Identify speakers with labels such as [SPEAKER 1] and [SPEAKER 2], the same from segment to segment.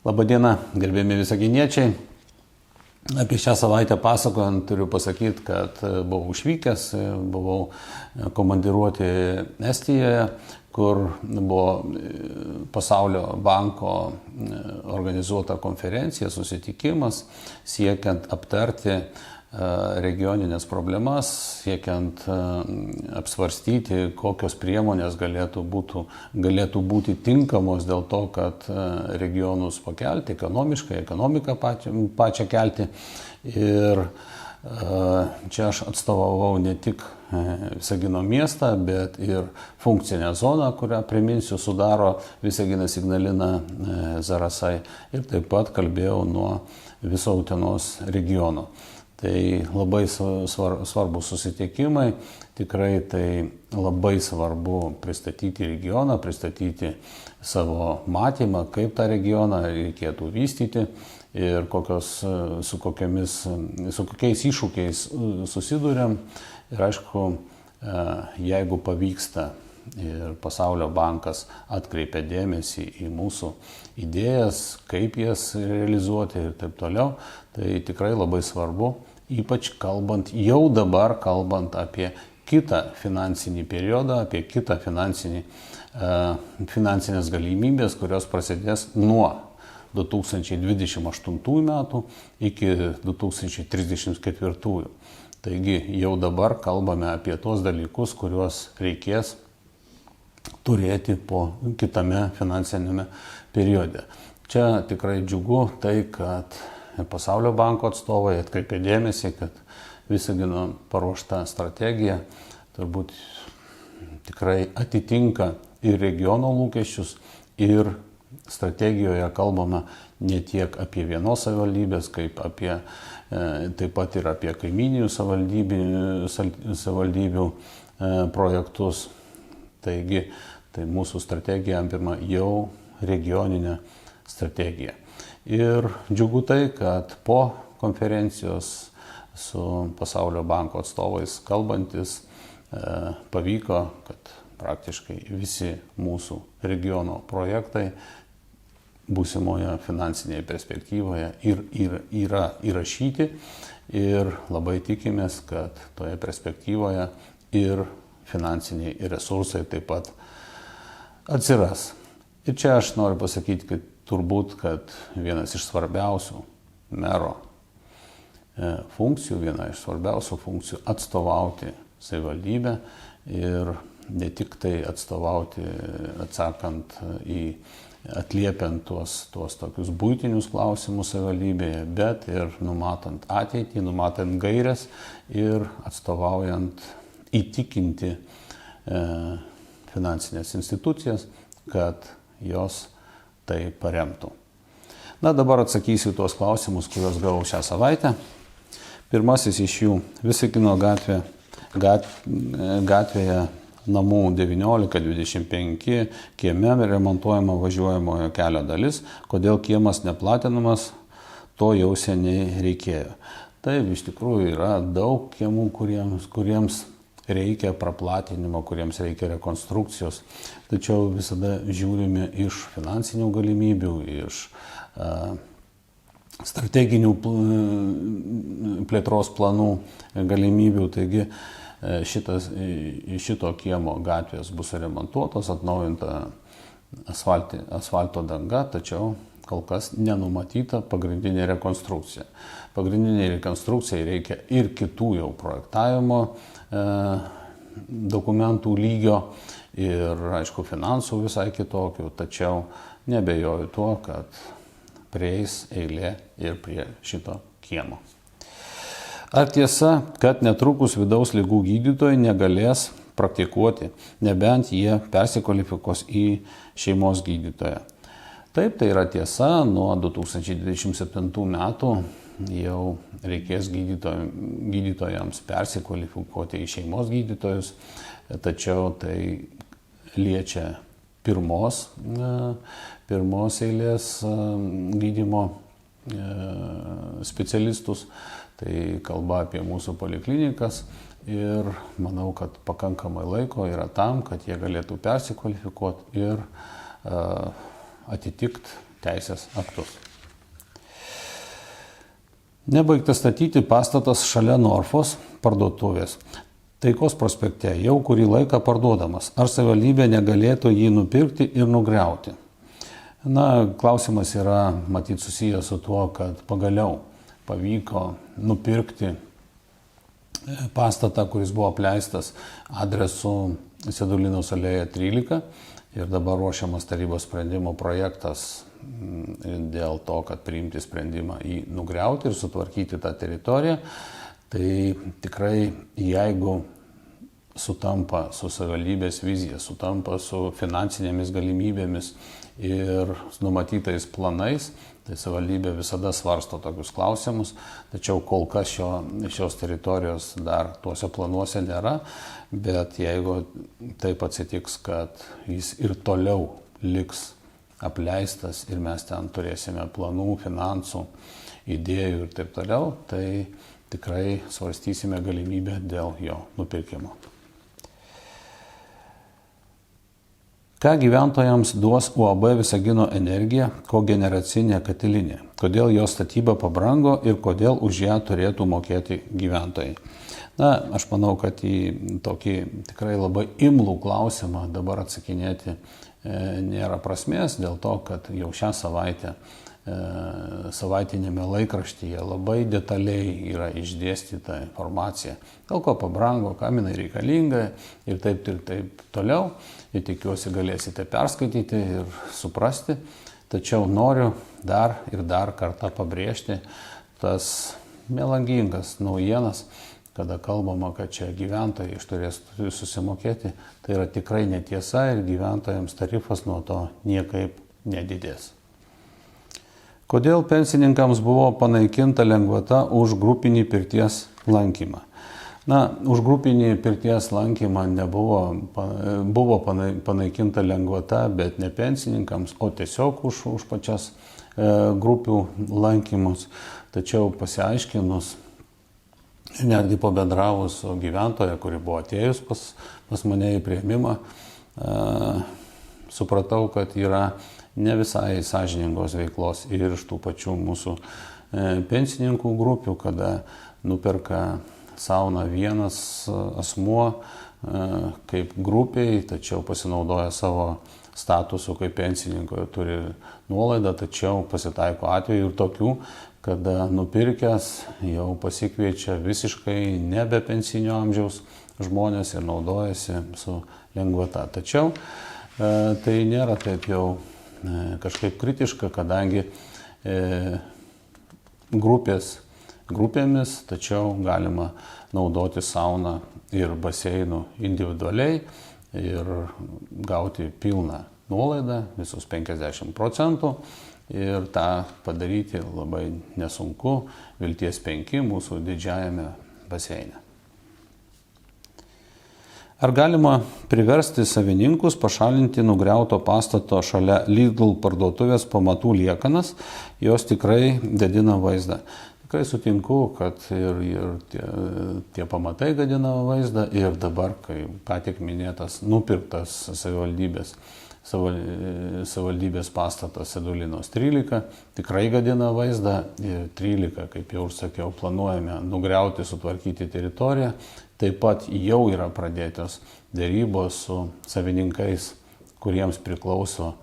[SPEAKER 1] Labadiena, gerbėmi visaginiečiai. Apie šią savaitę pasakojant turiu pasakyti, kad buvau išvykęs, buvau komandiruoti Estijoje, kur buvo Pasaulio banko organizuota konferencija, susitikimas, siekiant aptarti regioninės problemas, siekiant apsvarstyti, kokios priemonės galėtų būti tinkamos dėl to, kad regionus pakelti, ekonomiką pačią kelti. Ir čia aš atstovavau ne tik Visagino miestą, bet ir funkcinę zoną, kurią, priminsiu, sudaro Visaginas, Ignalina, Zarasai. Ir taip pat kalbėjau nuo viso Utenos regiono. Tai labai svarbus susitikimai, tikrai tai labai svarbu pristatyti regioną, pristatyti savo matymą, kaip tą regioną reikėtų vystyti ir su kokiais iššūkiais susiduriam. Ir aišku, jeigu pavyksta ir Pasaulio bankas atkreipia dėmesį į mūsų idėjas, kaip jas realizuoti ir taip toliau, tai tikrai labai svarbu. Ypač jau dabar kalbant apie kitą finansinį periodą, apie kitą finansinės galimybės, kurios prasidės nuo 2028 metų iki 2034. Taigi jau dabar kalbame apie tos dalykus, kuriuos reikės turėti po kitame finansinėme periode. Čia tikrai džiugu tai, kad Pasaulio banko atstovai atkreipė dėmesį, kad Visagino paruošta strategija turbūt tikrai atitinka ir regiono lūkesčius, ir strategijoje kalbama ne tiek apie vienos savivaldybės, taip pat ir apie kaimyninių savivaldybių projektus. Taigi, tai mūsų strategija apima jau regioninę strategiją. Ir džiugu tai, kad po konferencijos su Pasaulio banko atstovais kalbantis pavyko, kad praktiškai visi mūsų regiono projektai būsimoje finansinėje perspektyvoje yra įrašyti ir labai tikimės, kad toje perspektyvoje ir finansiniai resursai taip pat atsiras. Ir čia aš noriu pasakyti, kad vienas iš svarbiausių mero funkcijų, atstovauti savivaldybę ir ne tik tai atstovauti, atliepiant tuos tokius buitinius klausimus savivaldybėje, bet ir numatant ateitį, numatant gairias ir atstovaujant įtikinti finansinės institucijas, kad jos tai paremtų. Na, dabar atsakysiu tuos klausimus, kuriuos gavau šią savaitę. Pirmasis iš jų – Visagino gatvėje namų 19-25 kieme remontuojama važiuojamojo kelio dalis. Kodėl kiemas neplatinamas, to jau seniai reikėjo. Taip, iš tikrųjų yra daug kiemų, kuriems reikia praplatinimo, kuriems reikia rekonstrukcijos, tačiau visada žiūrime iš finansinių galimybių, iš strateginių plėtros planų galimybių. Taigi šito kiemo gatvės bus remontuotos, atnaujinta asfalto danga, tačiau kol kas nenumatyta pagrindinė rekonstrukcija. Pagrindinė rekonstrukcija reikia ir kitų jau projektavimo dokumentų lygio ir, aišku, finansų visai kitokių, tačiau nebejoju tuo, kad prieis eilė ir prie šito kiemo. Ar tiesa, kad netrukus vidaus ligų gydytojai negalės praktikuoti, nebent jie persikvalifikuos į šeimos gydytoją? Taip, tai yra tiesa, nuo 2027 metų jau reikės gydytojams persikvalifikuoti į šeimos gydytojus, tačiau tai liečia pirmos eilės gydymo specialistus, tai kalba apie mūsų poliklinikas ir manau, kad pakankamai laiko yra tam, kad jie galėtų persikvalifikuoti ir atitikti teisės aktus. Nebaigtas statyti pastatas šalia Norfos parduotuvės. Taikos prospekte jau kurį laiką parduodamas. Ar savivaldybė negalėtų jį nupirkti ir nugriauti? Klausimas yra matyt susijęs su tuo, kad pagaliau pavyko nupirkti pastatą, kuris buvo apleistas adresu Sedulinos alėja 13 ir dabar ruošiamas tarybos sprendimo projektas dėl to, kad priimti sprendimą jį nugriauti ir sutvarkyti tą teritoriją. Tai tikrai, jeigu sutampa su savivaldybės vizija, sutampa su finansinėmis galimybėmis ir numatytais planais, tai savivaldybė visada svarsto tokius klausimus, tačiau kol kas šios teritorijos dar tuose planuose nėra, bet jeigu taip atsitiks, kad jis ir toliau liks apleistas ir mes ten turėsime planų, finansų, idėjų ir taip toliau, tai tikrai svarstysime galimybę dėl jo nupirkimo. Ką gyventojams duos UAB Visagino energija kogeneracinė katilinė? Kodėl jos statyba pabrango ir kodėl už ją turėtų mokėti gyventojai? Aš manau, kad į tokį tikrai labai imlų klausimą dabar atsakinėti nėra prasmės, dėl to, kad jau šią savaitę savaitinėme laikraštyje labai detaliai yra išdėstyta informacija, dėl ko pabrango, kam jinai reikalinga ir taip toliau. Ir tikiuosi galėsite perskaityti ir suprasti, tačiau noriu dar ir dar kartą pabrėžti tas melagingas naujienas, kada kalbama, kad čia gyventojai turės susimokėti, tai yra tikrai netiesa ir gyventojams tarifas nuo to niekaip nedidės. Kodėl pensininkams buvo panaikinta lengvata už grupinį pirties lankymą? Už grupinį pirties lankymą buvo panaikinta lengvata, bet ne pensininkams, o tiesiog už pačias grupių lankymus. Tačiau pasiaiškinus, netgi pabendravus su gyventoja, kuri buvo atėjus pas mane į priėmimą, supratau, kad yra ne visai sąžiningos veiklos ir iš tų pačių mūsų pensininkų grupių, kada nuperka sauną vienas asmuo kaip grupiai, tačiau pasinaudoja savo statusu kaip pensininko, turi nuolaidą, tačiau pasitaiko atveju ir tokių, kada nupirkęs jau pasikviečia visiškai nebe pensinio amžiaus žmonės ir naudojasi su lengvata. Tačiau tai nėra taip jau kažkaip kritiška, kadangi grupėmis, tačiau galima naudoti sauną ir baseinų individualiai ir gauti pilną nuolaidą, visus 50%, ir tą padaryti labai nesunku Vilties 5 mūsų didžiajame baseine. Ar galima priversti savininkus pašalinti nugriauto pastato šalia Lidl parduotuvės pamatų liekanas, jos tikrai gadina vaizdą? Tikrai sutinku, kad ir tie pamatai gadina vaizdą ir dabar, kai ką tik minėtas nupirktas savivaldybės pastatas Sedulinos 13, tikrai gadina vaizdą ir 13, kaip jau ir sakiau, planuojame nugriauti, sutvarkyti teritoriją. Taip pat jau yra pradėtos dėrybos su savininkais, kuriems priklauso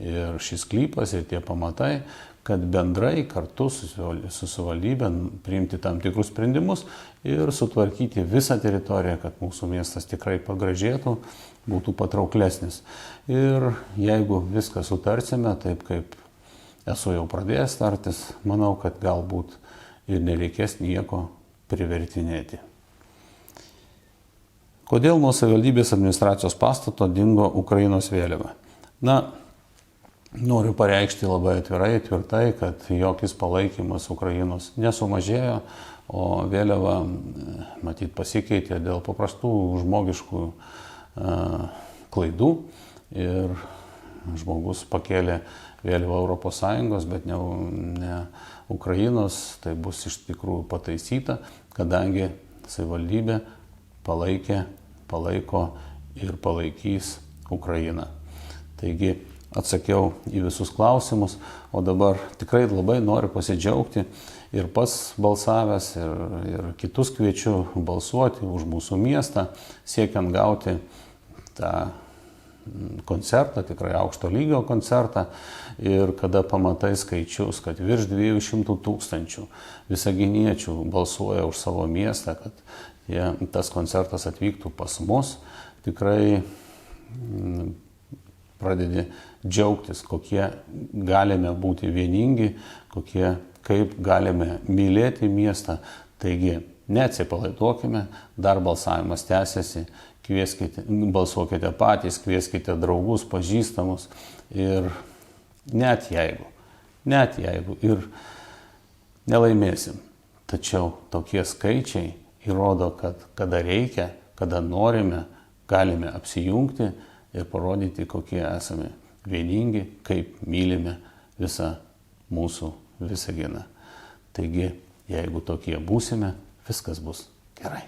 [SPEAKER 1] ir šis sklypas, ir tie pamatai, kad bendrai kartu su savivaldybė priimti tam tikrus sprendimus ir sutvarkyti visą teritoriją, kad mūsų miestas tikrai pagražėtų, būtų patrauklesnis. Ir jeigu viską sutarsime, taip kaip esu jau pradėjęs tartis, manau, kad galbūt ir nereikės nieko privertinėti. Kodėl nuo savivaldybės administracijos pastato dingo Ukrainos vėliava? Noriu pareikšti labai atvirai, tvirtai, kad jokis palaikymas Ukrainos nesumažėjo, o vėliava matyt pasikeitė dėl paprastų žmogiškų klaidų ir žmogus pakėlė vėliavą ES, bet ne Ukrainos, tai bus iš tikrųjų pataisyta, kadangi savivaldybė palaiko ir palaikys Ukrainą. Taigi atsakiau į visus klausimus, o dabar tikrai labai noriu pasidžiaugti ir pats balsavęs, ir kitus kviečiu balsuoti už mūsų miestą, siekiant gauti tą koncertą, tikrai aukšto lygio koncertą. Ir kada pamatai skaičius, kad virš 200 000 visaginiečių balsuoja už savo miestą, kad tas koncertas atvyktų pas mus, tikrai pradedi džiaugtis, kokie galime būti vieningi, kaip galime mylėti miestą. Taigi neatsipalaiduokime, dar balsavimas tęsiasi, balsuokite patys, kvieskite draugus, pažįstamus ir net jeigu ir nelaimėsim. Tačiau tokie skaičiai įrodo, kad kada reikia, kada norime, galime apsijungti ir parodyti, kokie esame vieningi, kaip mylime visą mūsų Visaginą. Taigi, jeigu tokie būsime, viskas bus gerai.